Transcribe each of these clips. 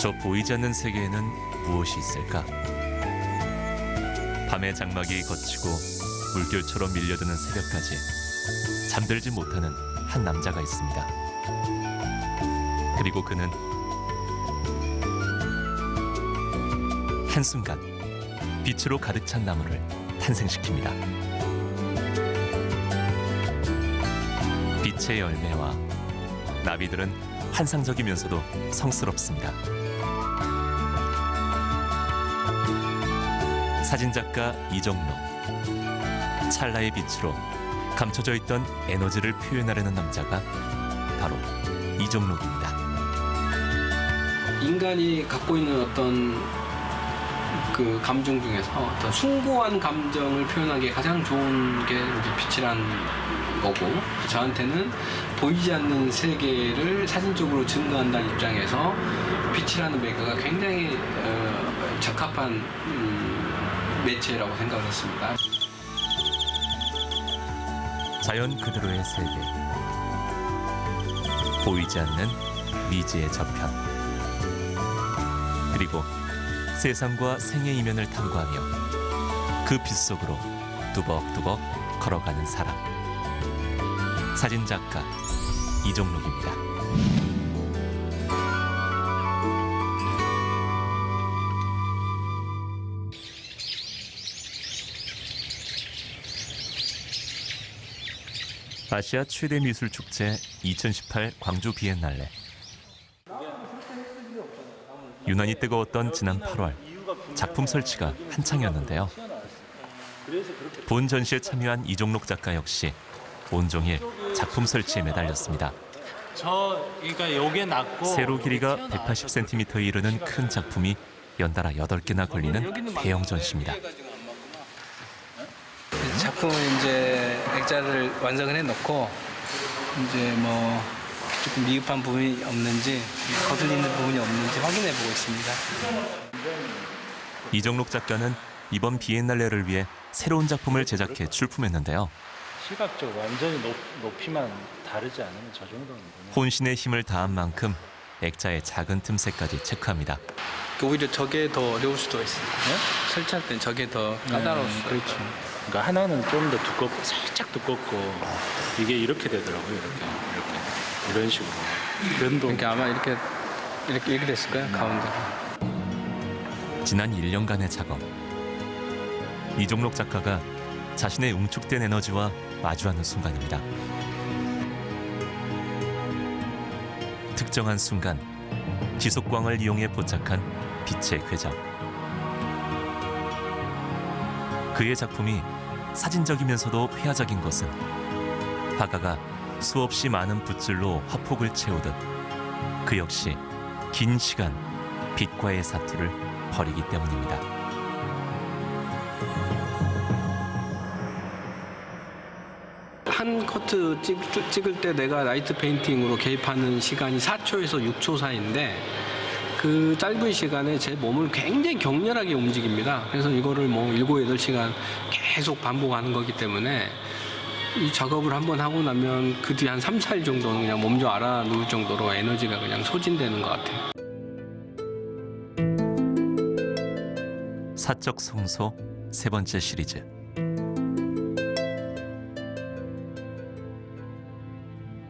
저 보이지 않는 세계에는 무엇이 있을까? 밤의 장막이 걷히고 물결처럼 밀려드는 새벽까지 잠들지 못하는 한 남자가 있습니다. 그리고 그는 한순간 빛으로 가득 찬 나무를 탄생시킵니다. 빛의 열매와 나비들은 환상적이면서도 성스럽습니다. 사진작가 이정록. 찰나의 빛으로 감춰져 있던 에너지를 표현하려는 남자가 바로 이정록입니다. 인간이 갖고 있는 어떤 그 감정 중에서 어떤 숭고한 감정을 표현하기에 가장 좋은 게 이제 빛이란 거고, 저한테는 보이지 않는 세계를 사진적으로 증거한다는 입장에서 빛이라는 매개가 굉장히 적합한 매체라고 생각을 했습니다. 자연 그대로의 세계, 보이지 않는 미지의 저편, 그리고 세상과 생의 이면을 탐구하며 그 빛 속으로 뚜벅뚜벅 걸어가는 사람, 사진작가 이정록입니다. 아시아 최대 미술 축제 2018 광주 비엔날레. 유난히 뜨거웠던 지난 8월, 작품 설치가 한창이었는데요. 본 전시에 참여한 이정록 작가 역시 온종일 작품 설치에 매달렸습니다. 그러니까 요게 낮고 세로 길이가 180cm에 이르는 큰 작품이 연달아 8개나 걸리는 대형 전시입니다. 작품을 이제 액자를 완성을 해놓고 이제 뭐 조금 미흡한 부분이 없는지, 거슬리는 부분이 없는지 확인해 보고 있습니다. 이정록 작가는 이번 비엔날레를 위해 새로운 작품을 제작해 출품했는데요. 시각적으로 완전히 높이만 다르지 않으면 저 정도는 혼신의 힘을 다한 만큼 액자의 작은 틈새까지 체크합니다. 오히려 저게 더 어려울 수도 있어요. 네? 설치할 땐 저게 더 까다로울 수도 그렇죠. 있고. 그러니까 하나는 좀 더 두껍고 살짝 두껍고 이게 이렇게 되더라고요. 이런 식으로. 면도 그러니까 아마 이렇게 됐을 거예요. 가운데가. 지난 1년간의 작업. 이정록 작가가 자신의 응축된 에너지와 마주하는 순간입니다. 특정한 순간 지속광을 이용해 포착한 빛의 궤적. 그의 작품이 사진적이면서도 회화적인 것은 화가가 수없이 많은 붓질로 화폭을 채우듯 그 역시 긴 시간 빛과의 사투를 벌이기 때문입니다. 한 커트 찍을 때 내가 라이트 페인팅으로 개입하는 시간이 4초에서 6초 사이인데, 그 짧은 시간에 제 몸을 굉장히 격렬하게 움직입니다. 그래서 이거를 뭐 7, 8시간 계속 반복하는 거기 때문에 이 작업을 한번 하고 나면 그 뒤 한 3, 4일 정도는 그냥 몸 좀 알아놓을 정도로 에너지가 그냥 소진되는 것 같아요. 사적 성소 세 번째 시리즈.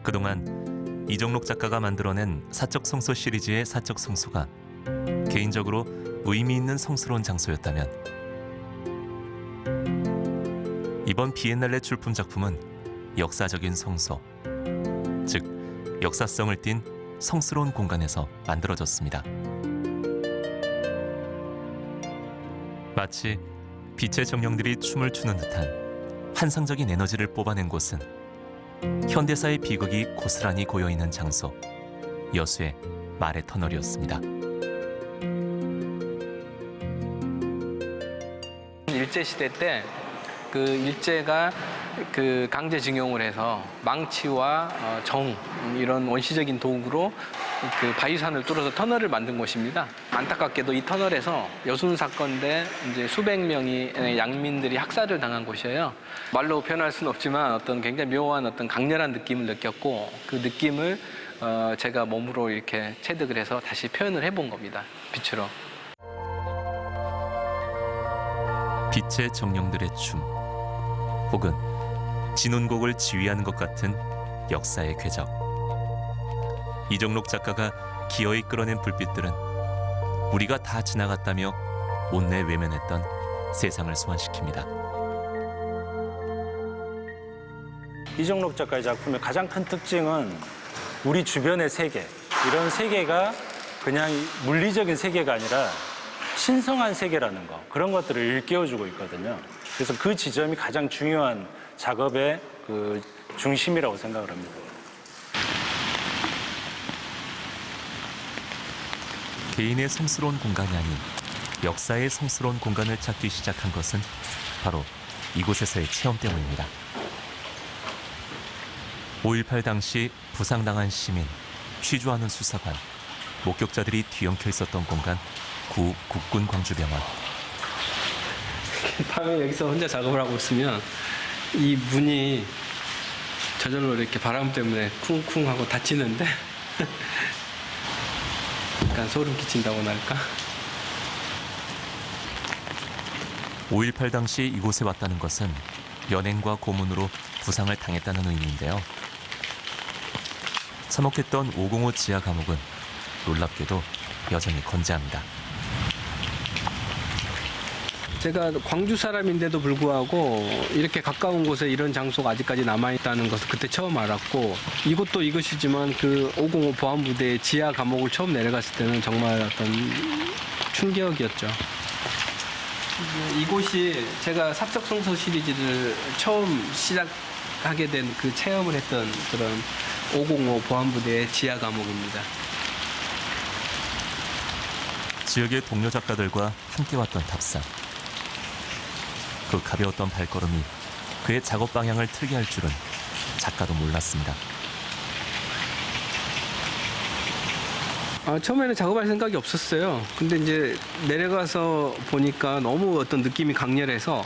그동안 이정록 작가가 만들어낸 사적 성소 시리즈의 사적 성소가 개인적으로 의미 있는 성스러운 장소였다면, 이번 비엔날레 출품 작품은 역사적인 성소, 즉 역사성을 띤 성스러운 공간에서 만들어졌습니다. 마치 빛의 정령들이 춤을 추는 듯한 환상적인 에너지를 뽑아낸 곳은 현대사의 비극이 고스란히 고여있는 장소, 여수의 말의 터널이었습니다. 일제시대 때 그 일제가 그 강제징용을 해서 망치와 정, 이런 원시적인 도구로 그 바위산을 뚫어서 터널을 만든 곳입니다. 안타깝게도 이 터널에서 여순 사건 때 이제 수백 명의 양민들이 학살을 당한 곳이에요. 말로 표현할 수는 없지만 어떤 굉장히 묘한 어떤 강렬한 느낌을 느꼈고, 그 느낌을 제가 몸으로 이렇게 체득을 해서 다시 표현을 해본 겁니다. 빛으로. 빛의 정령들의 춤, 혹은 진혼곡을 지휘하는 것 같은 역사의 궤적. 이정록 작가가 기어이 끌어낸 불빛들은 우리가 다 지나갔다며 못내 외면했던 세상을 소환시킵니다. 이정록 작가의 작품의 가장 큰 특징은 우리 주변의 세계, 이런 세계가 그냥 물리적인 세계가 아니라 신성한 세계라는 거, 그런 것들을 일깨워주고 있거든요. 그래서 그 지점이 가장 중요한 작업의 그 중심이라고 생각을 합니다. 개인의 성스러운 공간이 아닌 역사의 성스러운 공간을 찾기 시작한 것은 바로 이곳에서의 체험 때문입니다. 5.18 당시 부상당한 시민, 취조하는 수사관, 목격자들이 뒤엉켜 있었던 공간, 구 국군광주병원. 밤에 여기서 혼자 작업을 하고 있으면 이 문이 저절로 이렇게 바람 때문에 쿵쿵 하고 닫히는데 약간 소름 끼친다고나 할까? 5.18 당시 이곳에 왔다는 것은 연행과 고문으로 부상을 당했다는 의미인데요. 참혹했던 505 지하 감옥은 놀랍게도 여전히 건재합니다. 제가 광주 사람인데도 불구하고 이렇게 가까운 곳에 이런 장소가 아직까지 남아있다는 것을 그때 처음 알았고, 이것도 이것이지만 그 505 보안부대의 지하 감옥을 처음 내려갔을 때는 정말 어떤 충격이었죠. 이곳이 제가 사적성서 시리즈를 처음 시작하게 된 그 체험을 했던 그런 505 보안부대의 지하 감옥입니다. 지역의 동료 작가들과 함께 왔던 답사. 그 가벼웠던 발걸음이 그의 작업 방향을 틀게 할 줄은 작가도 몰랐습니다. 처음에는 작업할 생각이 없었어요. 근데 이제 내려가서 보니까 너무 어떤 느낌이 강렬해서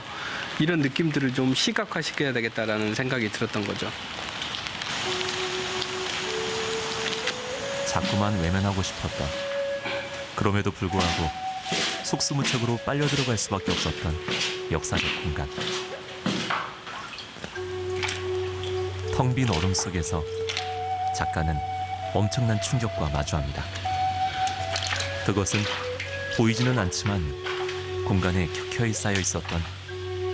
이런 느낌들을 좀 시각화시켜야 되겠다라는 생각이 들었던 거죠. 자꾸만 외면하고 싶었던, 그럼에도 불구하고 속수무책으로 빨려 들어갈 수밖에 없었던 역사적 공간. 텅 빈 얼음 속에서 작가는 엄청난 충격과 마주합니다. 그것은 보이지는 않지만 공간에 켜켜이 쌓여 있었던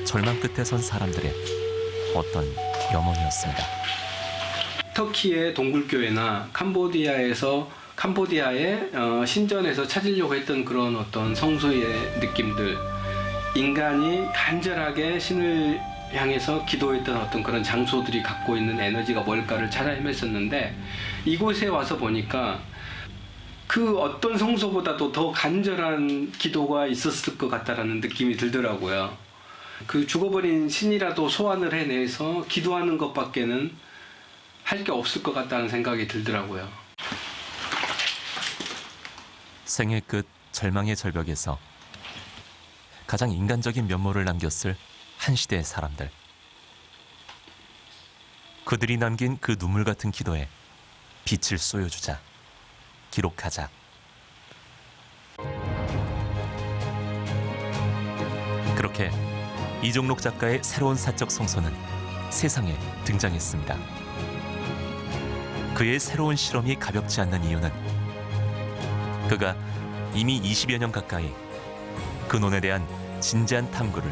절망 끝에 선 사람들의 어떤 염원이었습니다. 터키의 동굴교회나 캄보디아의 신전에서 찾으려고 했던 그런 어떤 성소의 느낌들, 인간이 간절하게 신을 향해서 기도했던 어떤 그런 장소들이 갖고 있는 에너지가 뭘까를 찾아 헤맸었는데, 이곳에 와서 보니까 그 어떤 성소보다도 더 간절한 기도가 있었을 것 같다라는 느낌이 들더라고요. 그 죽어버린 신이라도 소환을 해내서 기도하는 것밖에는 할 게 없을 것 같다는 생각이 들더라고요. 생의 끝, 절망의 절벽에서 가장 인간적인 면모를 남겼을 한 시대의 사람들. 그들이 남긴 그 눈물 같은 기도에 빛을 쏘여주자, 기록하자. 그렇게 이종록 작가의 새로운 사적 성소는 세상에 등장했습니다. 그의 새로운 실험이 가볍지 않는 이유는 그가 이미 20여 년 가까이 근원에 대한 진지한 탐구를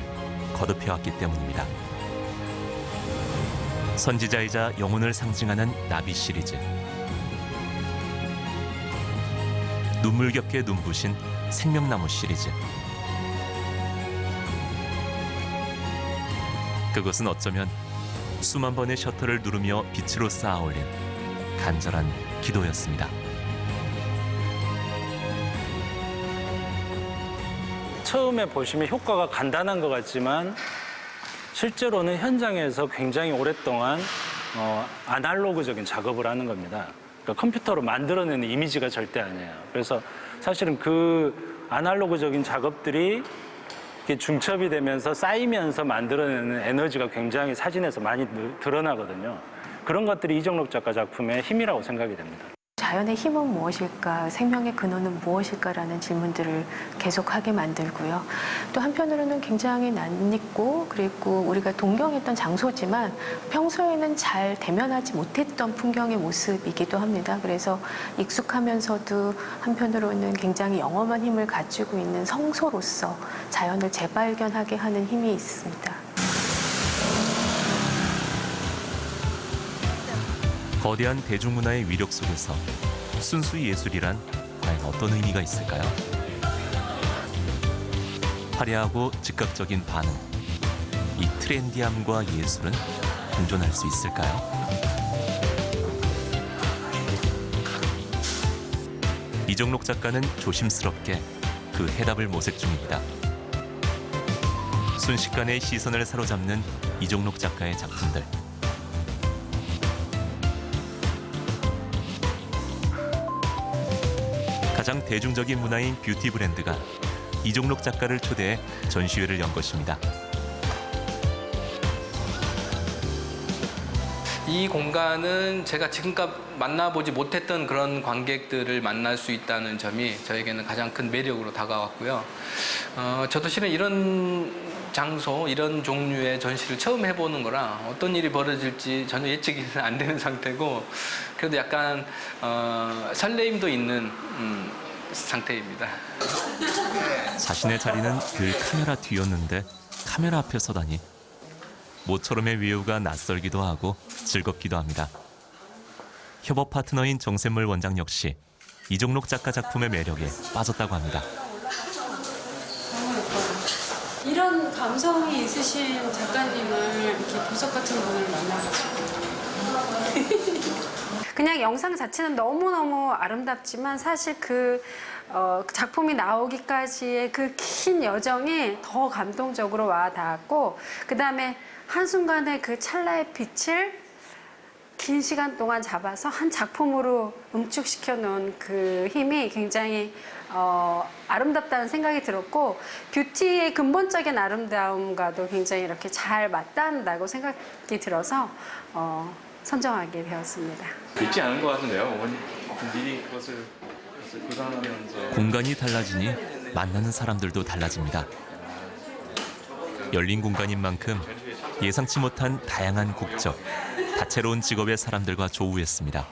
거듭해왔기 때문입니다. 선지자이자 영혼을 상징하는 나비 시리즈, 눈물겹게 눈부신 생명나무 시리즈. 그것은 어쩌면 수만 번의 셔터를 누르며 빛으로 쌓아올린 간절한 기도였습니다. 처음에 보시면 효과가 간단한 것 같지만 실제로는 현장에서 굉장히 오랫동안 아날로그적인 작업을 하는 겁니다. 그러니까 컴퓨터로 만들어내는 이미지가 절대 아니에요. 그래서 사실은 그 아날로그적인 작업들이 이렇게 중첩이 되면서 쌓이면서 만들어내는 에너지가 굉장히 사진에서 많이 드러나거든요. 그런 것들이 이정록 작가 작품의 힘이라고 생각이 됩니다. 자연의 힘은 무엇일까, 생명의 근원은 무엇일까라는 질문들을 계속하게 만들고요. 또 한편으로는 굉장히 낯익고 그리고 우리가 동경했던 장소지만 평소에는 잘 대면하지 못했던 풍경의 모습이기도 합니다. 그래서 익숙하면서도 한편으로는 굉장히 영험한 힘을 가지고 있는 성소로서 자연을 재발견하게 하는 힘이 있습니다. 거대한 대중문화의 위력 속에서 순수 예술이란 과연 어떤 의미가 있을까요? 화려하고 즉각적인 반응, 이 트렌디함과 예술은 공존할 수 있을까요? 이종록 작가는 조심스럽게 그 해답을 모색 중입니다. 순식간에 시선을 사로잡는 이종록 작가의 작품들. 가장 대중적인 문화인 뷰티 브랜드가 이종록 작가를 초대해 전시회를 연 것입니다. 이 공간은 제가 지금까지 만나보지 못했던 그런 관객들을 만날 수 있다는 점이 저에게는 가장 큰 매력으로 다가왔고요. 저도 실은 이런 장소, 이런 종류의 전시를 처음 해보는 거라 어떤 일이 벌어질지 전혀 예측이 안 되는 상태고, 그래도 약간 설레임도 있는 상태입니다. 자신의 자리는 그 카메라 뒤였는데 카메라 앞에 서다니 모처럼의 위후가 낯설기도 하고 즐겁기도 합니다. 협업 파트너인 정샘물 원장 역시 이종록 작가 작품의 매력에 빠졌다고 합니다. 이런 감성이 있으신 작가님을 이렇게 보석 같은 분을 만나가지고 그냥 영상 자체는 너무너무 아름답지만 사실 그 작품이 나오기까지의 그 긴 여정이 더 감동적으로 와 닿았고, 그 다음에 한순간에 그 찰나의 빛을 긴 시간 동안 잡아서 한 작품으로 응축시켜 놓은 그 힘이 굉장히 아름답다는 생각이 들었고, 뷰티의 근본적인 아름다움과도 굉장히 이렇게 잘 맞닿는다고 생각이 들어서 선정하게 되었습니다. 쉽지 않은 것 같은데요, 어머니. 미리 그것을 구상하면서. 공간이 달라지니 만나는 사람들도 달라집니다. 열린 공간인 만큼 예상치 못한 다양한 국적, 다채로운 직업의 사람들과 조우했습니다.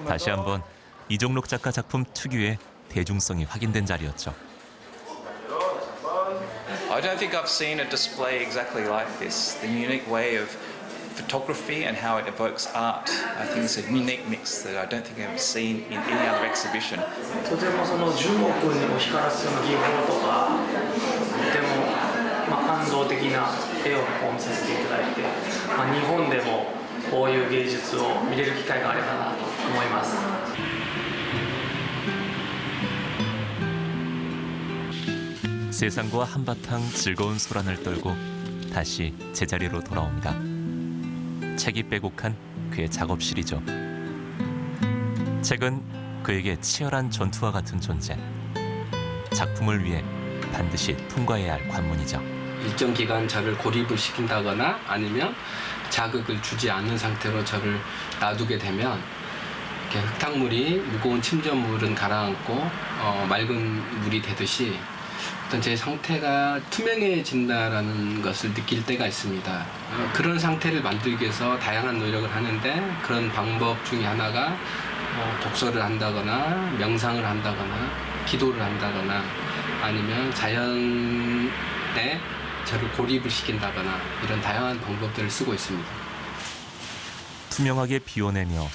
다시 한번 이종록 작가 작품 특유의 대중성이 확인된 자리였죠. I don't think I've seen a display exactly like this. The unique way of photography and how it evokes art. I think it's a unique mix that I don't think I've seen in any other exhibition. とてもその樹木を光らせる技法とかとても感動的な絵を見させていただいて、日本でもこういう芸術を見れる機会があればなと思います。 세상과 한바탕 즐거운 소란을 떨고 다시 제자리로 돌아옵니다. 책이 빼곡한 그의 작업실이죠. 책은 그에게 치열한 전투와 같은 존재. 작품을 위해 반드시 통과해야 할 관문이죠. 일정 기간 저를 고립을 시킨다거나 아니면 자극을 주지 않는 상태로 저를 놔두게 되면 이렇게 흙탕물이 무거운 침전물은 가라앉고 맑은 물이 되듯이 어떤 제 상태가 투명해진다라는 것을 느낄 때가 있습니다. 그런 상태를 만들기 위해서 다양한 노력을 하는데, 그런 방법 중에 하나가 독서를 한다거나 명상을 한다거나 기도를 한다거나 아니면 자연에 저를 고립을 시킨다거나 이런 다양한 방법들을 쓰고 있습니다. 투명하게 비워내며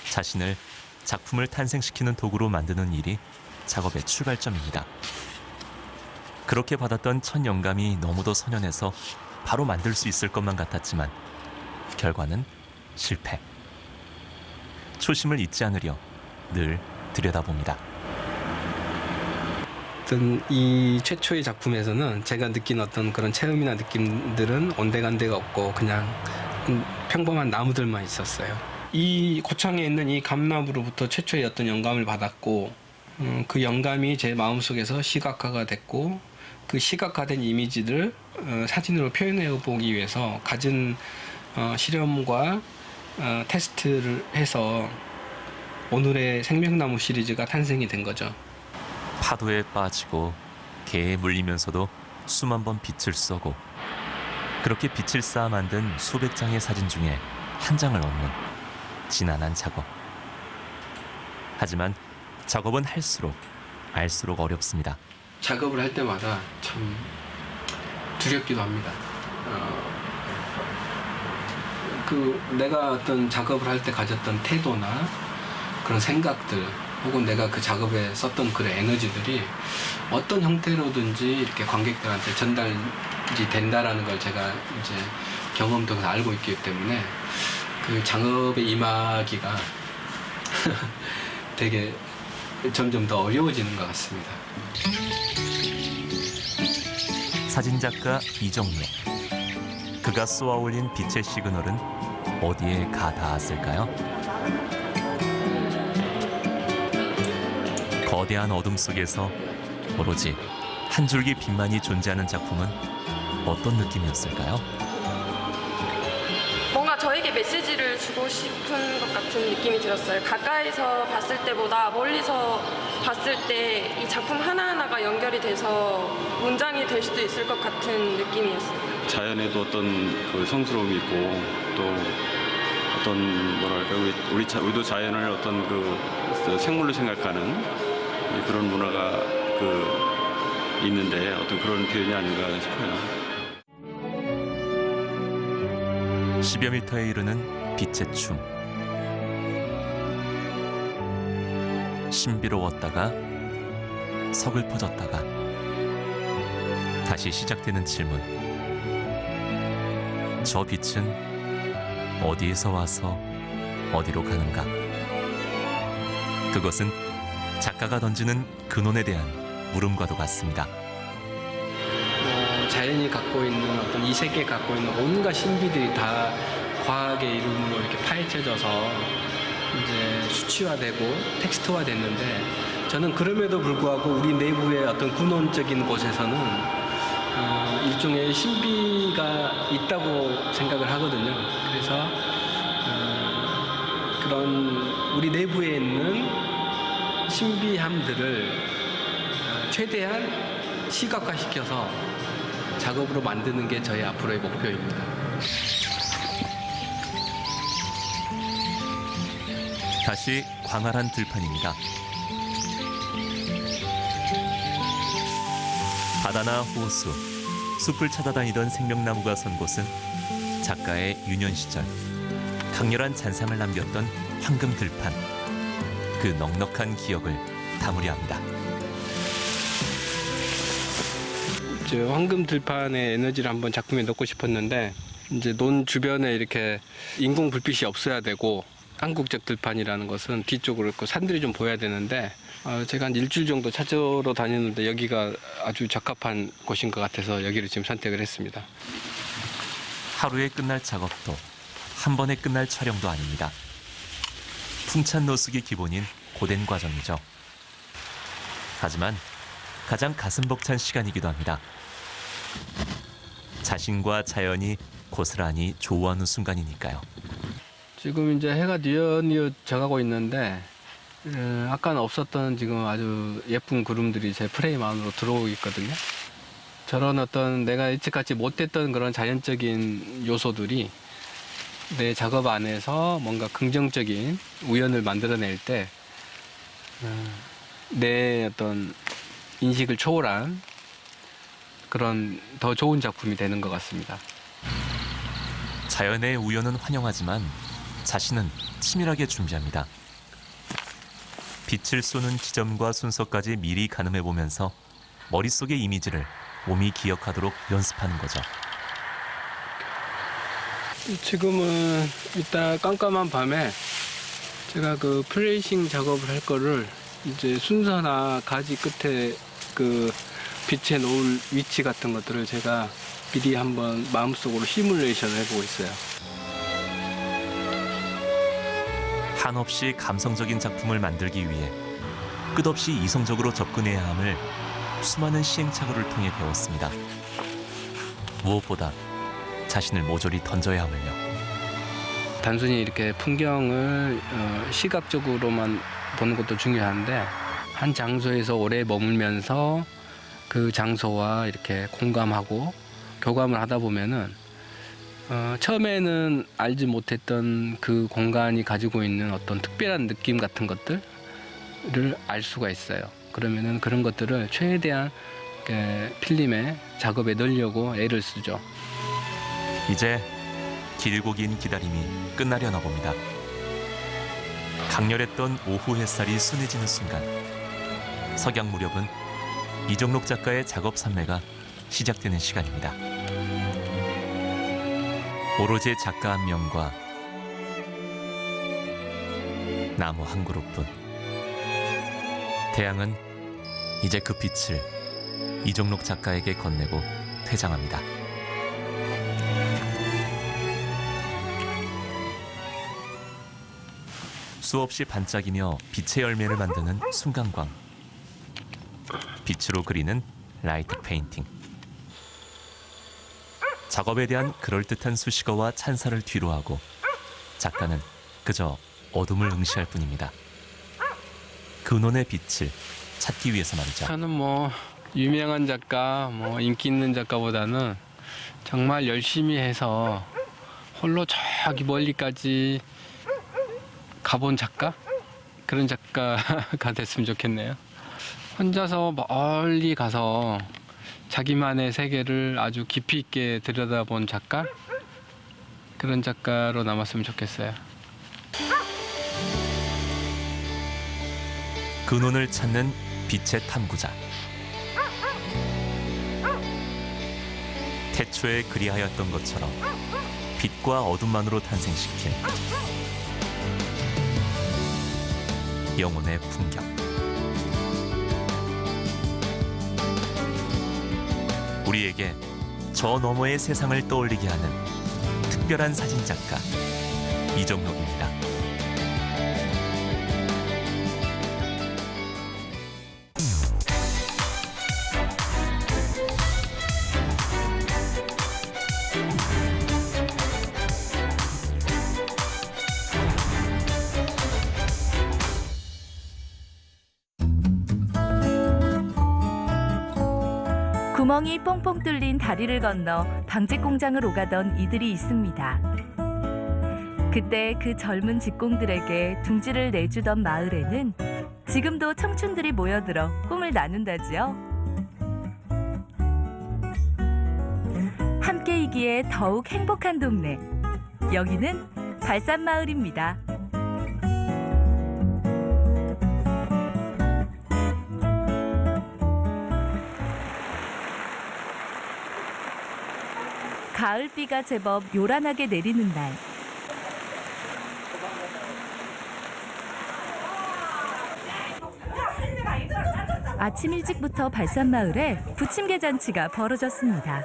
자신을 작품을 탄생시키는 도구로 만드는 일이 작업의 출발점입니다. 그렇게 받았던 첫 영감이 너무도 선연해서 바로 만들 수 있을 것만 같았지만 결과는 실패. 초심을 잊지 않으려 늘 들여다봅니다. 어떤 이 최초의 작품에서는 제가 느낀 어떤 그런 체험이나 느낌들은 온데간데가 없고 그냥 평범한 나무들만 있었어요. 이 고창에 있는 이 감나무로부터 최초의 어떤 영감을 받았고, 그 영감이 제 마음속에서 시각화가 됐고, 그 시각화된 이미지를 사진으로 표현해 보기 위해서 갖은 실험과 테스트를 해서 오늘의 생명나무 시리즈가 탄생이 된 거죠. 파도에 빠지고 개에 물리면서도 수만 번 빛을 쏘고 그렇게 빛을 쌓아 만든 수백 장의 사진 중에 한 장을 얻는 지난한 작업. 하지만 작업은 할수록 알수록 어렵습니다. 작업을 할 때마다 참 두렵기도 합니다. 내가 어떤 작업을 할 때 가졌던 태도나 그런 생각들 혹은 내가 그 작업에 썼던 그런 에너지들이 어떤 형태로든지 이렇게 관객들한테 전달이 된다라는 걸 제가 이제 경험 통해서 알고 있기 때문에 그 작업에 임하기가 되게 점점 더 어려워지는 것 같습니다. 사진작가 이정로. 그가 쏘아 올린 빛의 시그널은 어디에 가 닿았을까요? 거대한 어둠 속에서 오로지 한 줄기 빛만이 존재하는 작품은 어떤 느낌이었을까요? 뭔가 저에게 메시지를 주고 싶은 것 같은 느낌이 들었어요. 가까이서 봤을 때보다 멀리서 봤을 때 이 작품 하나하나가 연결이 돼서 문장이 될 수도 있을 것 같은 느낌이었어요. 자연에도 어떤 그 성스러움이 있고 또 어떤 뭐랄까 우리도 자연을 어떤 그 생물로 생각하는 그런 문화가 있는데 어떤 그런 표현이 아닌가 싶어요. 10여 미터에 이르는 빛의 춤. 신비로웠다가 서글퍼졌다가 다시 시작되는 질문. 저 빛은 어디에서 와서 어디로 가는가? 그것은 작가가 던지는 근원에 대한 물음과도 같습니다. 자연이 갖고 있는 어떤 이 세계에 갖고 있는 온갖 신비들이 다 과학의 이름으로 이렇게 파헤쳐져서 이제 수치화되고 텍스트화 됐는데 저는 그럼에도 불구하고 우리 내부의 어떤 근원적인 곳에서는 일종의 신비가 있다고 생각을 하거든요. 그래서 그런 우리 내부에 있는 신비함들을 최대한 시각화시켜서 작업으로 만드는 게 저희 앞으로의 목표입니다. 다시 광활한 들판입니다. 바다나 호수, 숲을 찾아다니던 생명나무가 선 곳은 작가의 유년 시절 강렬한 잔상을 남겼던 황금 들판. 그 넉넉한 기억을 담으려 합니다. 황금 들판의 에너지를 한번 작품에 넣고 싶었는데 이제 논 주변에 이렇게 인공 불빛이 없어야 되고 한국적 들판이라는 것은 뒤쪽으로 있고 산들이 좀 보여야 되는데 제가 한 일주일 정도 찾으러 다녔는데 여기가 아주 적합한 곳인 것 같아서 여기를 지금 선택을 했습니다. 하루에 끝날 작업도 한 번에 끝날 촬영도 아닙니다. 풍찬 노숙이 기본인 고된 과정이죠. 하지만 가장 가슴 벅찬 시간이기도 합니다. 자신과 자연이 고스란히 조우하는 순간이니까요. 지금 이제 해가 뉘엿뉘엿 져가고 있는데 아까는 없었던 지금 아주 예쁜 구름들이 제 프레임 안으로 들어오고 있거든요. 저런 어떤 내가 예측하지 못했던 그런 자연적인 요소들이 내 작업 안에서 뭔가 긍정적인 우연을 만들어낼 때 내 어떤 인식을 초월한 그런 더 좋은 작품이 되는 것 같습니다. 자연의 우연은 환영하지만 자신은 치밀하게 준비합니다. 빛을 쏘는 지점과 순서까지 미리 가늠해보면서 머릿속의 이미지를 몸이 기억하도록 연습하는 거죠. 지금은 이따 깜깜한 밤에 제가 그 플레이싱 작업을 할 거를 이제 순서나 가지 끝에 그 빛에 놓을 위치 같은 것들을 제가 미리 한번 마음속으로 시뮬레이션을 해보고 있어요. 한없이 감성적인 작품을 만들기 위해 끝없이 이성적으로 접근해야 함을 수많은 시행착오를 통해 배웠습니다. 무엇보다 자신을 모조리 던져야 함을요. 단순히 이렇게 풍경을 시각적으로만 보는 것도 중요한데 한 장소에서 오래 머물면서 그 장소와 이렇게 공감하고 교감을 하다 보면은 처음에는 알지 못했던 그 공간이 가지고 있는 어떤 특별한 느낌 같은 것들을 알 수가 있어요. 그러면은 그런 것들을 최대한 필름의 작업에 넣으려고 애를 쓰죠. 이제 길고 긴 기다림이 끝나려나 봅니다. 강렬했던 오후 햇살이 순해지는 순간 석양 무렵은 이종록 작가의 작업 산매가 시작되는 시간입니다. 오로지 작가 한 명과 나무 한 그룹뿐. 태양은 이제 그 빛을 이종록 작가에게 건네고 퇴장합니다. 수없이 반짝이며 빛의 열매를 만드는 순간광. 빛으로 그리는 라이트 페인팅. 작업에 대한 그럴듯한 수식어와 찬사를 뒤로하고 작가는 그저 어둠을 응시할 뿐입니다. 근원의 빛을 찾기 위해서 말이죠. 저는 뭐 유명한 작가, 뭐 인기 있는 작가보다는 정말 열심히 해서 홀로 저기 멀리까지 가본 작가? 그런 작가가 됐으면 좋겠네요. 혼자서 멀리 가서 자기만의 세계를 아주 깊이 있게 들여다본 작가? 그런 작가로 남았으면 좋겠어요. 근원을 찾는 빛의 탐구자. 태초에 그리하였던 것처럼 빛과 어둠만으로 탄생시킨 영혼의 풍경. 우리에게 저 너머의 세상을 떠올리게 하는 특별한 사진작가 이종록입니다. 구멍이 뽕뽕 뚫린 다리를 건너 방직 공장을 오가던 이들이 있습니다. 그때 그 젊은 직공들에게 둥지를 내주던 마을에는 지금도 청춘들이 모여들어 꿈을 나눈다지요. 함께이기에 더욱 행복한 동네. 여기는 발산마을입니다. 가을비가 제법 요란하게 내리는 날. 아침 일찍부터 발산마을에 부침개 잔치가 벌어졌습니다.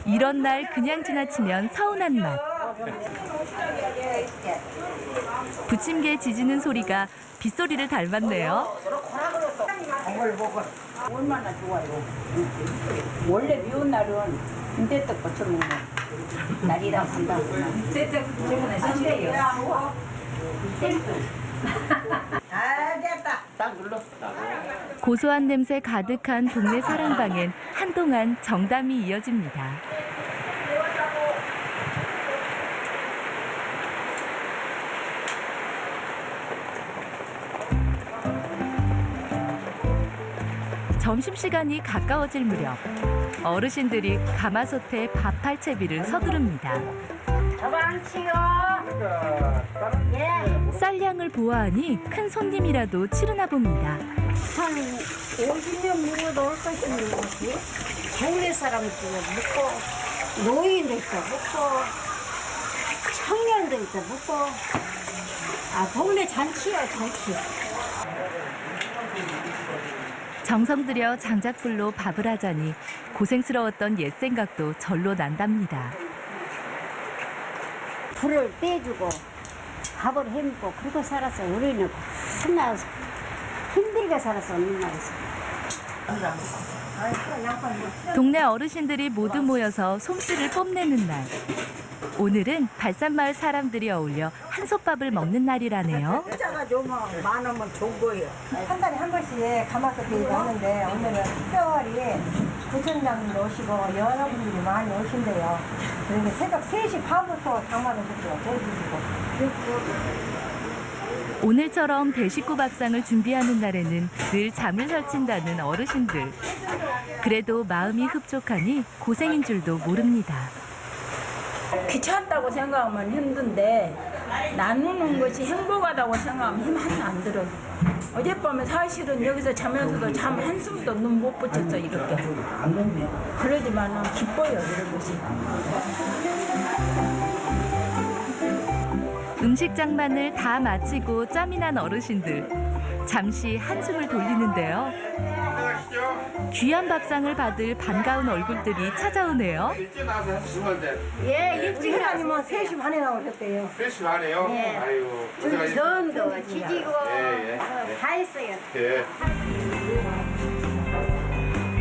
이런 날 그냥 지나치면 서운한 맛. 부침개 지지는 소리가 빗소리를 닮았네요. 얼마나 좋아요. 원래 미운 날은 빈대떡 거쳐 먹는 날이라고 한다고. 빈대떡 최근에 선대요. 아, 됐다. 딱 눌러. 고소한 냄새 가득한 동네 사랑방엔 한동안 정담이 이어집니다. 점심시간이 가까워질 무렵 어르신들이 가마솥에 밥할 채비를 서두릅니다. 쌀량을 보아하니 큰 손님이라도 치르나 봅니다. 한 50명 먹어도 올 것인데 뭐지? 동네 사람들 묻고 노인도 있고 묻고 청년도 있고 묻고 동네 잔치야 잔치. 정성 들여 장작불로 밥을 하자니 고생스러웠던 옛 생각도 절로 난답니다. 불을 떼주고 밥을 해먹고 그러고 살았어. 우리는 맨날 힘들게 살았어. 맨날. 동네 어르신들이 모두 모여서 솜씨를 뽐내는 날. 오늘은 발산마을 사람들이 어울려 한솥밥을 먹는 날이라네요. 숫자가 좀 많으면 좋은 거예요. 한 달에 한 번씩 가마솥회의를 하는데 오늘은 특별히 부천장님도 오시고 여러분들이 많이 오신대요. 그러니까 새벽 3시 반부터 장마를 해주시고 오늘처럼 대식구 밥상을 준비하는 날에는 늘 잠을 설친다는 어르신들. 그래도 마음이 흡족하니 고생인 줄도 모릅니다. 귀찮다고 생각하면 힘든데 나누는 것이 행복하다고 생각하면 힘 하나 안 들어요. 어젯밤에 사실은 여기서 자면서도 잠 한숨도 눈 못 붙였어 이렇게. 그러지만 기뻐요 이런 것이. 음식 장만을 다 마치고 짬이 난 어르신들. 잠시 한숨을 돌리는데요. 귀한 밥상을 받을 반가운 얼굴들이 찾아오네요. 예, 우리 회장님은 3시 반에 나오셨대요. 3시 반에요? 예. 아이고. 전도 지지고 다 했어요. 예.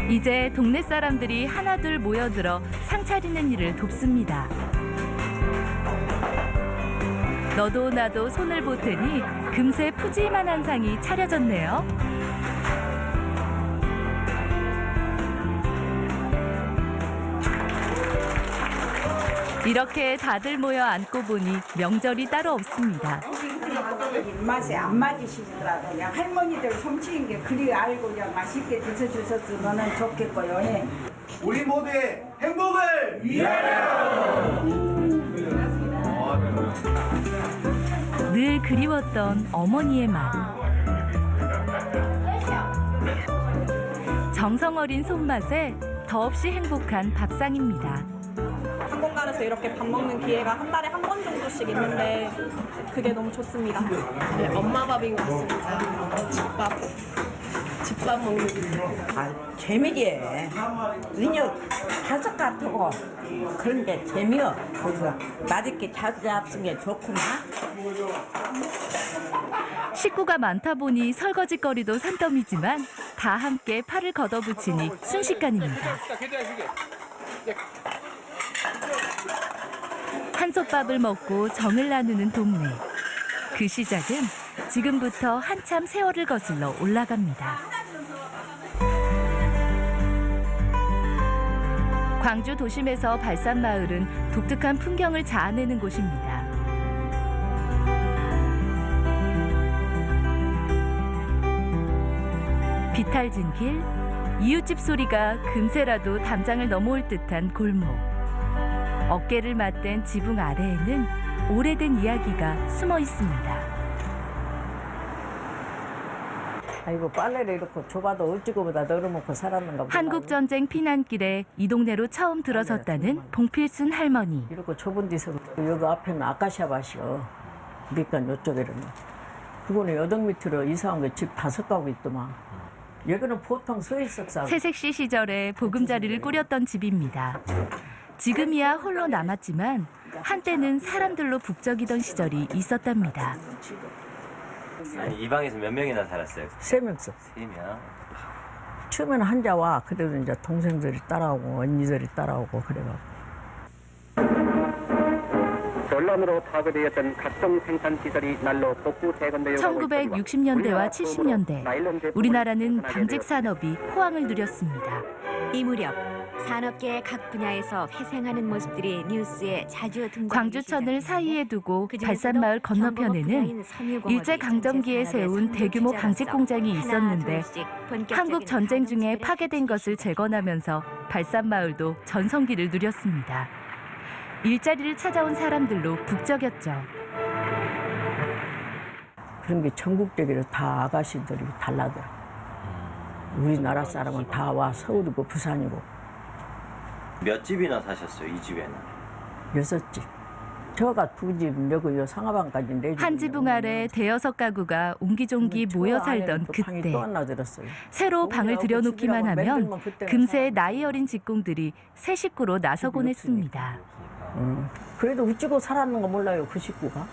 이제 동네 사람들이 하나둘 모여들어 상 차리는 일을 돕습니다. 너도 나도 손을 보태니 금세 푸짐한 상이 차려졌네요. 이렇게 다들 모여 앉고 보니 명절이 따로 없습니다. 입맛에 안 맞으시더라도 그냥 할머니들 솜씨인 게 그리 알고 그냥 맛있게 드셔주셨으면 좋겠고요. 예. 우리 모두의 행복을 위하여! 늘 그리웠던 어머니의 맛. 정성 어린 손맛에 더없이 행복한 밥상입니다. 한 공간에서 이렇게 밥 먹는 기회가 한 달에 한 번 정도씩 있는데 그게 너무 좋습니다. 네, 엄마 밥인 것 같습니다. 집밥 먹는 재미지. 은요 다섯 같고 그런 게 재미요. 그래서 맛있게 자주 잡수는 게 좋구나. 식구가 많다 보니 설거지거리도 산더미지만 다 함께 팔을 걷어붙이니 순식간입니다. 한솥밥을 먹고 정을 나누는 동네. 그 시작은 지금부터 한참 세월을 거슬러 올라갑니다. 광주 도심에서 발산마을은 독특한 풍경을 자아내는 곳입니다. 비탈진 길, 이웃집 소리가 금세라도 담장을 넘어올 듯한 골목. 어깨를 맞댄 지붕 아래에는 오래된 이야기가 숨어 있습니다. 아이고 빨래를 이렇게 좁아도 어찌고보다 널어먹고 살았는가 보다. 한국전쟁 피난길에 이 동네로 처음 들어섰다는 봉필순 할머니. 이렇게 좁은 데서 여기 앞에는 아카시아 밭이요. 밑간 이쪽에는. 그거는 여덕 밑으로 이사한 게 집 5가구 있더만. 여기는 보통 서있었어. 새색시 시절에 보금자리를 꾸렸던 집입니다. 지금이야 홀로 남았지만 한때는 사람들로 북적이던 시절이 있었답니다. 아니, 이 방에서 몇 명이나 살았어요? 3명씩. 3명. 처음에는 혼자 와. 그래도 이제 동생들이 따라오고 언니들이 따라오고 그래가지고. 전란으로 파괴되었던 각종 생산시설이 날로 복구 재건되어 1960년대와 70년대 우리나라는 방직 산업이 호황을 누렸습니다. 이 무렵 산업계의 각 분야에서 회생하는 모습들이 뉴스에 자주 등장하기 광주천을 사이에 두고 발산마을 건너편에는 일제강점기에 세운 대규모 방직 공장이 있었는데 한국 전쟁 중에 파괴된 것을 재건하면서 발산마을도 전성기를 누렸습니다. 일자리를 찾아온 사람들로 북적였죠. 그런 게 전국적으로 다 아가씨들이 달라더라. 우리나라 사람은 다 와. 서울이고 부산이고. 몇 집이나 사셨어요, 이 집에는? 6집. 저가 2집, 여기 요 상하방까지 4집. 한 지붕 아래 대여섯 가구가 옹기종기 모여 살던 그때 새로 방을 들여놓기만 하면 금세 나이 어린 직공들이 새 식구로 나서곤 했습니다. 그래도 우찌고 살았는 거 몰라요, 그 식구가.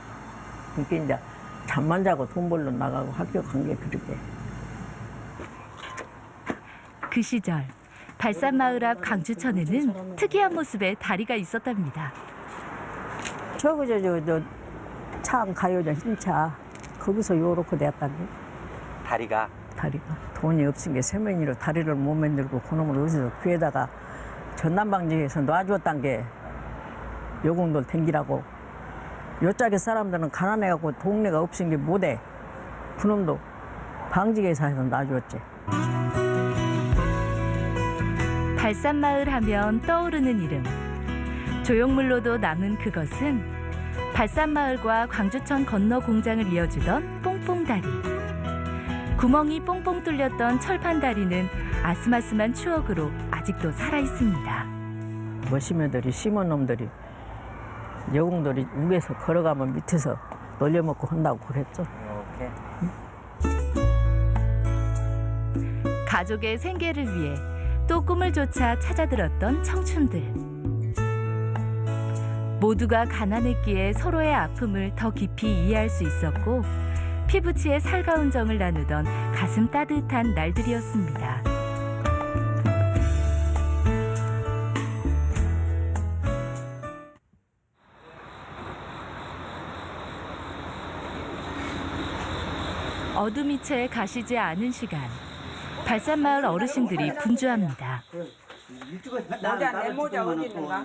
그러니까 이제 잠만 자고 돈 벌러 나가고 학교 간 게 그렇게. 그 시절 발산마을 앞 광주천에는 특이한 모습의 다리가 있었답니다. 차 가요죠, 흰차. 거기서 요렇게 됐다는데. 다리가 돈이 없은 게 세면이로 다리를 못 만들고 그놈을 어디서 귀에다가 전남방지에서 놔줬단 게 요공들 댕기라고. 요짝에 사람들은 가난해갖고 동네가 없은 게 못해. 그놈도 방지회사에서 놔줬지. 발산마을 하면 떠오르는 이름. 조형물로도 남은 그것은 발산마을과 광주천 건너 공장을 이어주던 뽕뽕다리. 구멍이 뽕뽕 뚫렸던 철판다리는 아스마스만 추억으로 아직도 살아있습니다. 머시면들이 심은 놈들이 여공들이 위에서 걸어가면 밑에서 놀려먹고 한다고 그랬죠. 가족의 생계를 위해 또 꿈을 쫓아 찾아들었던 청춘들. 모두가 가난했기에 서로의 아픔을 더 깊이 이해할 수 있었고 피부치의 살가운 정을 나누던 가슴 따뜻한 날들이었습니다. 어둠이 채 가시지 않은 시간. 발산마을 어르신들이 분주합니다. 내 모자 어디 있는가?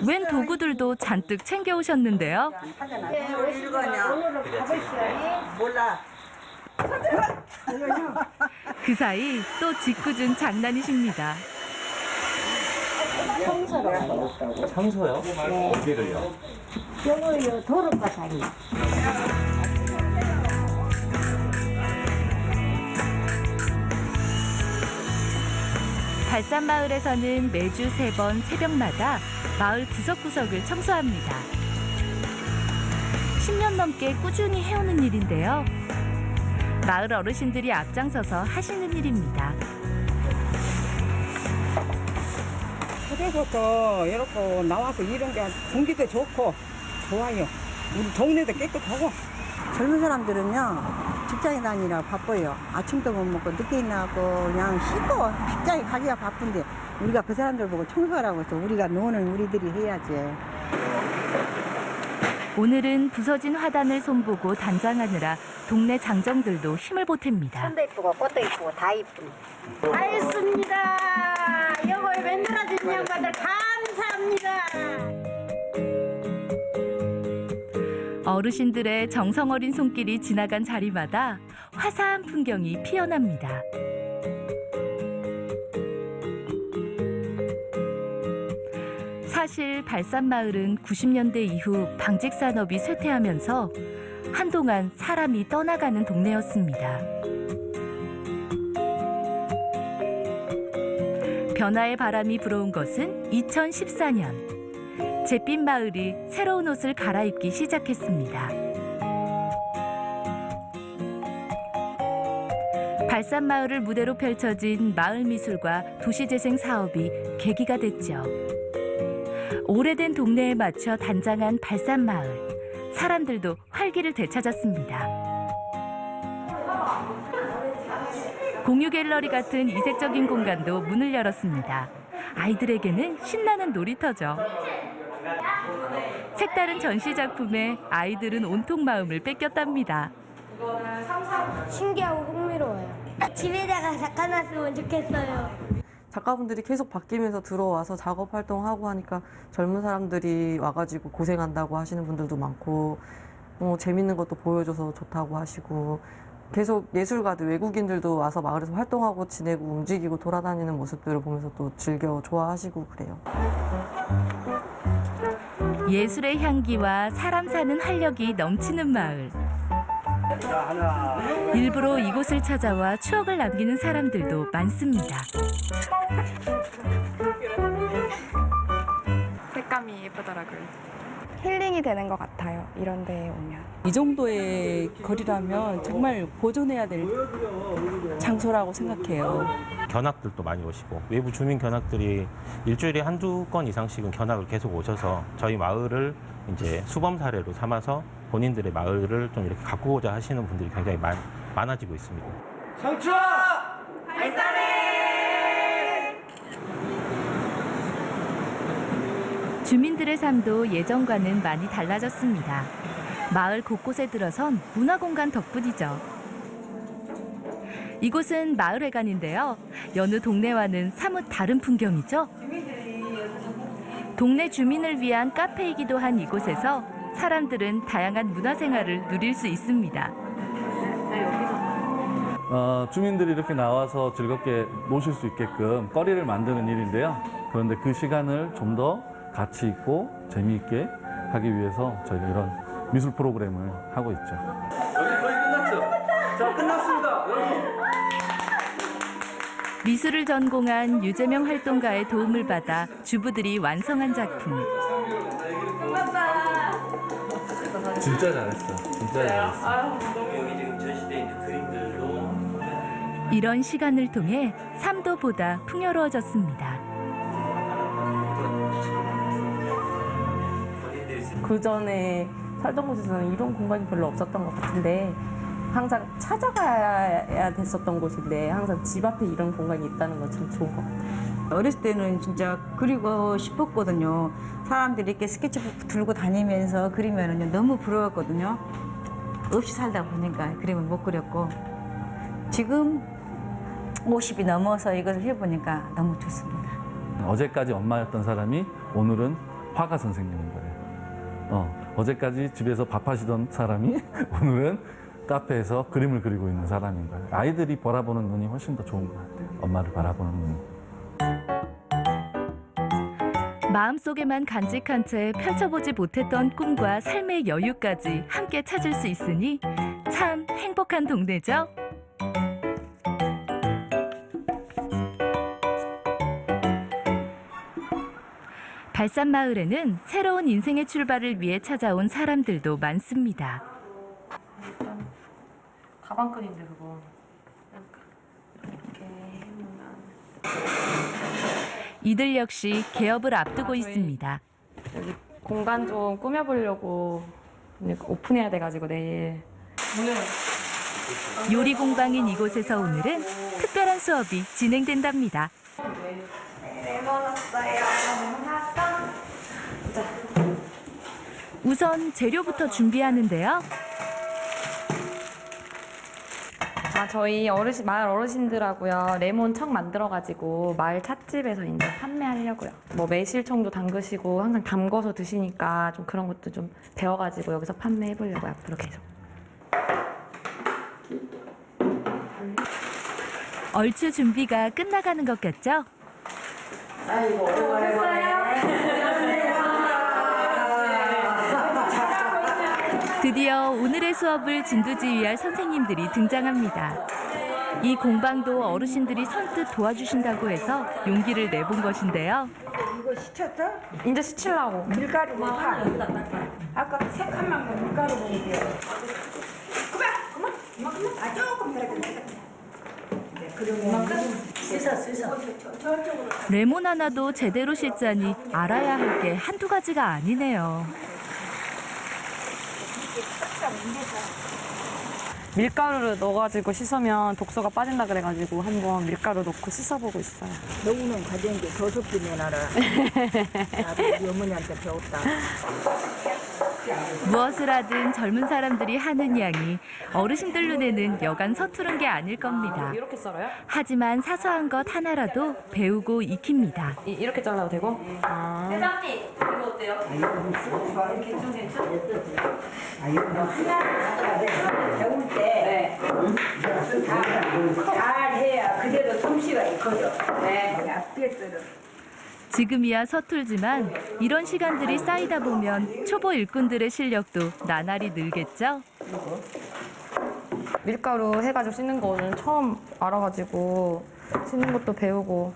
웬 도구들도 잔뜩 챙겨오셨는데요. 어디 가냐? 몰라. 그 사이 또 짓궂은 장난이십니다. 청소요? 네. 어디를요? 여기요, 도로가사리. 발산마을에서는 매주 3번 새벽마다 마을 구석구석을 청소합니다. 10년 넘게 꾸준히 해오는 일인데요. 마을 어르신들이 앞장서서 하시는 일입니다. 그래서부터 이렇게 나와서 이런 게 공기도 좋고 좋아요. 우리 동네도 깨끗하고. 젊은 사람들은요, 직장에 다니라 바빠요. 아침도 못 먹고 늦게 일어나고 그냥 씻고 직장에 가기가 바쁜데 우리가 그 사람들 보고 청소하라고 해서 우리가 노는 우리들이 해야지. 오늘은 부서진 화단을 손보고 단장하느라 동네 장정들도 힘을 보탭니다. 손도 이쁘고 꽃도 이쁘고 다 이쁘네. 다 했습니다. 이걸 만들어준 양반들 감사합니다. 어르신들의 정성 어린 손길이 지나간 자리마다 화사한 풍경이 피어납니다. 사실 발산마을은 90년대 이후 방직 산업이 쇠퇴하면서 한동안 사람이 떠나가는 동네였습니다. 변화의 바람이 불어온 것은 2014년. 잿빛 마을이 새로운 옷을 갈아입기 시작했습니다. 발산마을을 무대로 펼쳐진 마을미술과 도시재생 사업이 계기가 됐죠. 오래된 동네에 맞춰 단장한 발산마을. 사람들도 활기를 되찾았습니다. 공유 갤러리 같은 이색적인 공간도 문을 열었습니다. 아이들에게는 신나는 놀이터죠. 색다른 전시 작품에 아이들은 온통 마음을 뺏겼답니다. 신기하고 흥미로워요. 집에다가 작가놨으면 좋겠어요. 작가분들이 계속 바뀌면서 들어와서 작업 활동하고 하니까 젊은 사람들이 와가지고 고생한다고 하시는 분들도 많고 재밌는 것도 보여줘서 좋다고 하시고 계속 예술가들, 외국인들도 와서 마을에서 활동하고 지내고 움직이고 돌아다니는 모습들을 보면서 또 즐겨 좋아하시고 그래요. 예술의 향기와 사람 사는 활력이 넘치는 마을. 일부러 이곳을 찾아와 추억을 남기는 사람들도 많습니다. 색감이 예쁘더라고요. 힐링이 되는 것 같아요. 이런 데에 오면. 이 정도의 거리라면 정말 보존해야 될 장소라고 생각해요. 견학들도 많이 오시고 외부 주민 견학들이 일주일에 한두 건 이상씩은 견학을 계속 오셔서 저희 마을을 이제 수범 사례로 삼아서 본인들의 마을을 좀 이렇게 가꾸고자 하시는 분들이 굉장히 많아지고 있습니다. 청춘 발산해! 주민들의 삶도 예전과는 많이 달라졌습니다. 마을 곳곳에 들어선 문화공간 덕분이죠. 이곳은 마을회관인데요. 여느 동네와는 사뭇 다른 풍경이죠. 동네 주민을 위한 카페이기도 한 이곳에서 사람들은 다양한 문화생활을 누릴 수 있습니다. 주민들이 이렇게 나와서 즐겁게 노실 수 있게끔 거리를 만드는 일인데요. 그런데 그 시간을 좀 더 가치 있고 재미있게 하기 위해서 저희가 이런 미술 프로그램을 하고 있죠. 여기 거의 끝났죠? 자, 끝났습니다. 여러분. 미술을 전공한 유재명 활동가의 도움을 받아 주부들이 완성한 작품. 진짜 잘했어. 진짜 잘했어. 여기 지금 전시되어 있는 그림들도 이런 시간을 통해 삶도 보다 풍요로워졌습니다. 그 전에 살던 곳에서는 이런 공간이 별로 없었던 것 같은데 항상 찾아가야 됐었던 곳인데 항상 집 앞에 이런 공간이 있다는 건 참 좋은 것 같아요. 어렸을 때는 진짜 그리고 싶었거든요. 사람들이 이렇게 스케치북 들고 다니면서 그리면 너무 부러웠거든요. 없이 살다 보니까 그림을 못 그렸고 지금 50이 넘어서 이것을 해보니까 너무 좋습니다. 어제까지 엄마였던 사람이 오늘은 화가 선생님인 거예요. 어제까지 집에서 밥하시던 사람이 오늘은 카페에서 그림을 그리고 있는 사람인 거예요. 아이들이 바라보는 눈이 훨씬 더 좋은 것 같아요. 엄마를 바라보는 눈이. 마음속에만 간직한 채 펼쳐보지 못했던 꿈과 삶의 여유까지 함께 찾을 수 있으니 참 행복한 동네죠. 발산마을에는 새로운 인생의 출발을 위해 찾아온 사람들도 많습니다. 가방끈인데 그거 이렇게 해놓으면 이들 역시 개업을 앞두고 있습니다. 여기 공간 좀 꾸며보려고 오픈해야 돼가지고 내일. 요리 공방인 이곳에서 오늘은 특별한 수업이 진행된답니다. 레몬 왔어요. 레몬 샀어? 우선 재료부터 준비하는데요. 저희 마을 어르신들하고요 레몬청 만들어가지고 마을 찻집에서 이제 판매하려고요. 뭐 매실청도 담그시고 항상 담궈서 드시니까 좀 그런 것도 좀 배워가지고 여기서 판매해보려고요 앞으로 계속. 얼추 준비가 끝나가는 것 같죠? 아이고 드디어 오늘의 수업을 진두지휘할 선생님들이 등장합니다. 이 공방도 어르신들이 선뜻 도와주신다고 해서 용기를 내본 것인데요. 이거 시켰어? 이제 시치려고. 밀가루 파. 아까 세 칸만 밀가루 먹을게요. 그만. 아 조금 해야 돼. 그러면 씻어. 레몬 하나도 제대로 씻자니 알아야 할 게 한두 가지가 아니네요. 밀가루를 넣어가지고 씻으면 독소가 빠진다 그래가지고 한번 밀가루 넣고 씻어보고 있어요. 너무는 가진 게 더 섞이면 알아. 나도 우리 어머니한테 배웠다. 무엇을 하든 젊은 사람들이 하는 양이 어르신들 눈에는 여간 서투른 게 아닐 겁니다. 이렇게 썰어요? 하지만 사소한 것 하나라도 배우고 익힙니다. 이렇게 잘라도 되고? 회장님 이거 어때요? 배울 때 잘해야 그대로 솜씨가 있거든. 앞뒤에서는. 지금이야 서툴지만 이런 시간들이 쌓이다 보면 초보 일꾼들의 실력도 나날이 늘겠죠? 밀가루 해가지고 씻는 거는 처음 알아가지고 씻는 것도 배우고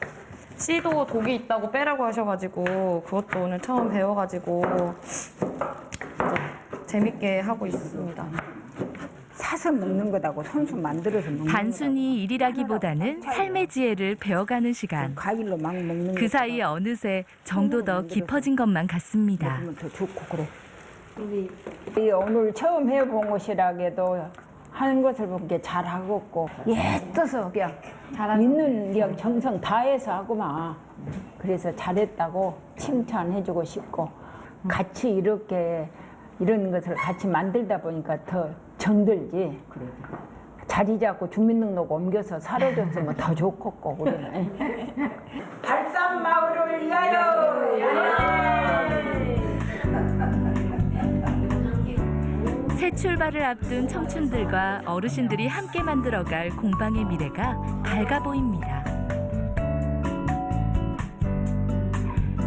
씨도 독이 있다고 빼라고 하셔가지고 그것도 오늘 처음 배워가지고 재밌게 하고 있습니다. 사서 먹는 거다고 손수 만들어서 먹는 단순히 일이라기보다는 삶의 지혜를 배워가는 시간. 과일로 막 먹는 그 사이에 어느새 정도 더 깊어진 것만 같습니다. 더 좋고 그래. 오늘 처음 해본 것이라 해도 하는 것을 보게 잘하고 있고 예뻐서 그냥 있는 그냥 정성 다해서 하고만 그래서 잘했다고 칭찬해주고 싶고 같이 이렇게 이런 것을 같이 만들다 보니까 더 정들지. 자리 잡고 주민등록 옮겨서 살아줬으면 더 좋겠고 우리는. 발산 마을을 위하여. 새 출발을 앞둔 청춘들과 어르신들이 함께 만들어갈 공방의 미래가 밝아 보입니다.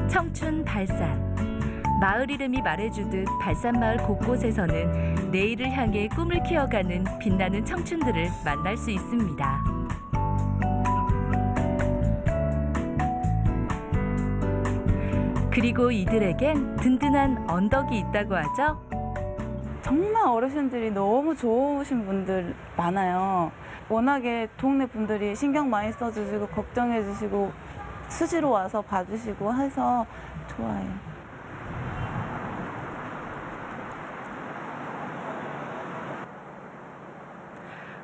청춘 발산. 마을 이름이 말해주듯 발산마을 곳곳에서는 내일을 향해 꿈을 키워가는 빛나는 청춘들을 만날 수 있습니다. 그리고 이들에겐 든든한 언덕이 있다고 하죠. 정말 어르신들이 너무 좋으신 분들 많아요. 워낙에 동네 분들이 신경 많이 써주시고 걱정해주시고 수시로 와서 봐주시고 해서 좋아요.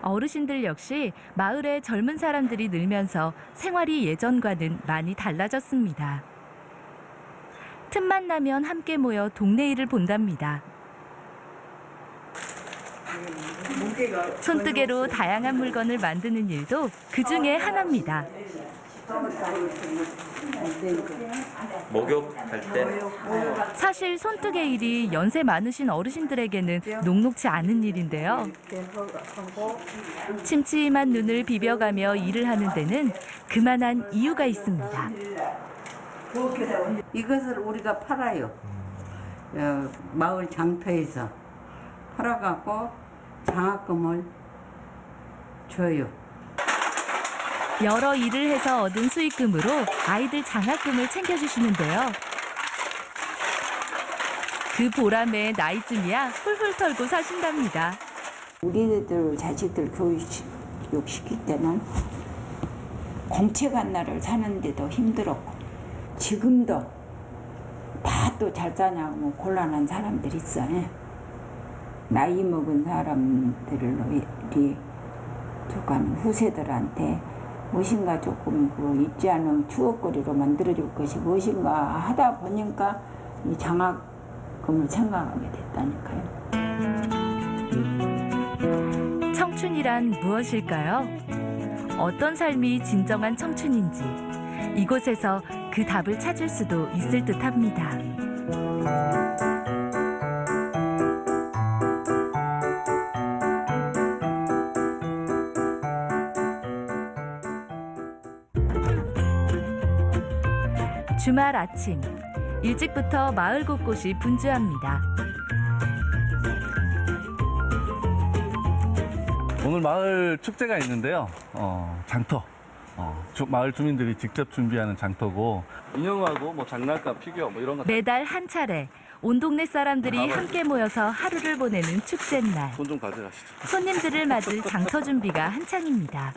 어르신들 역시 마을의 젊은 사람들이 늘면서 생활이 예전과는 많이 달라졌습니다. 틈만 나면 함께 모여 동네 일을 본답니다. 손뜨개로 다양한 물건을 만드는 일도 그 중에 하나입니다. 목욕할 때 사실 손뜨개 일이 연세 많으신 어르신들에게는 녹록지 않은 일인데요. 침침한 눈을 비벼가며 일을 하는 데는 그만한 이유가 있습니다. 이것을 우리가 팔아요. 마을 장터에서 팔아갖고 장학금을 줘요. 여러 일을 해서 얻은 수익금으로 아이들 장학금을 챙겨주시는데요. 그 보람에 나이쯤이야 훌훌 털고 사신답니다. 우리들 자식들 교육시킬 때는 공책 하나를 사는데도 힘들었고 지금도 다 또 잘 사냐고 곤란한 사람들이 있어요. 나이 먹은 사람들이 조금 후세들한테 무엇인가 조금 그 잊지 않은 추억거리로 만들어줄 것이 무엇인가 하다 보니까 이 장학금을 생각하게 됐다니까요. 청춘이란 무엇일까요? 어떤 삶이 진정한 청춘인지 이곳에서 그 답을 찾을 수도 있을 듯합니다. 주말 아침, 일찍부터 마을 곳곳이 분주합니다. 오늘 마을 축제가 있는데요. 장터. 마을 주민들이 직접 준비하는 장터고 인형하고 뭐 장난감, 피규어 뭐 이런 거 매달 한 차례 온 동네 사람들이 함께 모여서 하루를 보내는 축제날. 돈 좀 가져가시죠. 손님들을 맞을 장터 준비가 한창입니다.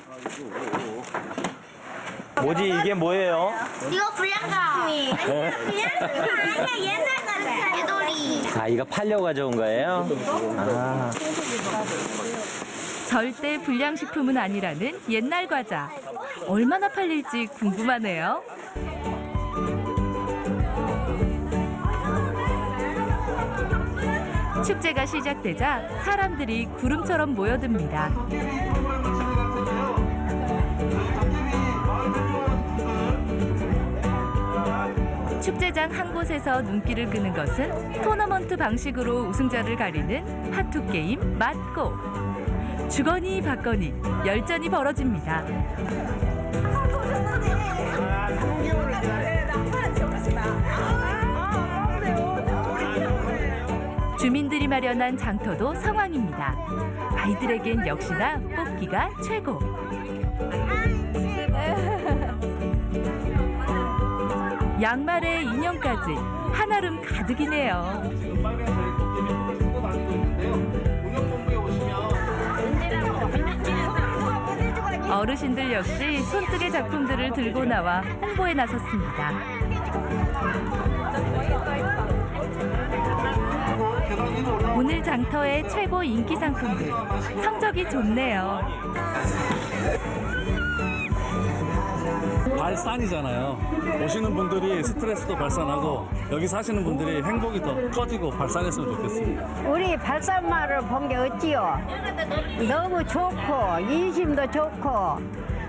뭐지 이게 뭐예요? 이거 불량감이. 아니야 옛날 같은 개돌이. 아 이거 팔려고 가져온 거예요? 아. 절대 불량식품은 아니라는 옛날 과자. 얼마나 팔릴지 궁금하네요. 축제가 시작되자 사람들이 구름처럼 모여듭니다. 축제장 한 곳에서 눈길을 끄는 것은 토너먼트 방식으로 우승자를 가리는 하투 게임 맞고. 주거니 받거니 열전이 벌어집니다. 주민들이 마련한 장터도 상황입니다. 아이들에겐 역시나 뽑기가 최고. 양말에 인형까지 한아름 가득이네요. 어르신들 역시 손뜨개 작품들을 들고 나와 홍보에 나섰습니다. 오늘 장터의 최고 인기 상품들. 성적이 좋네요. 발산이잖아요. 오시는 분들이 스트레스도 발산하고 여기 사시는 분들이 행복이 더 커지고 발산했으면 좋겠습니다. 우리 발산마을을 본 게 어찌요? 너무 좋고 인심도 좋고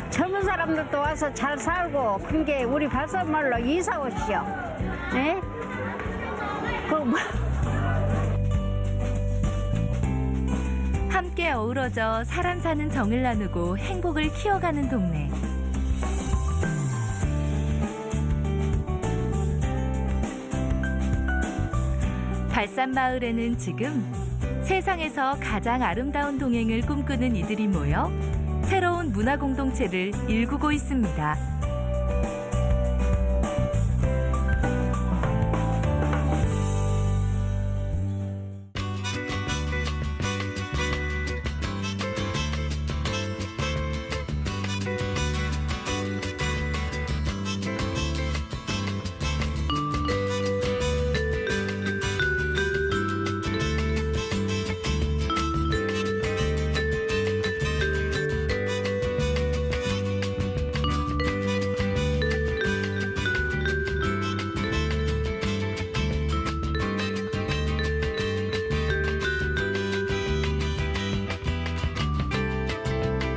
젊은 사람들도 와서 잘 살고 그런 게 우리 발산마을로 이사 오시오. 예? 함께 어우러져 사람 사는 정을 나누고 행복을 키워가는 동네. 발산마을에는 지금 세상에서 가장 아름다운 동행을 꿈꾸는 이들이 모여 새로운 문화 공동체를 일구고 있습니다.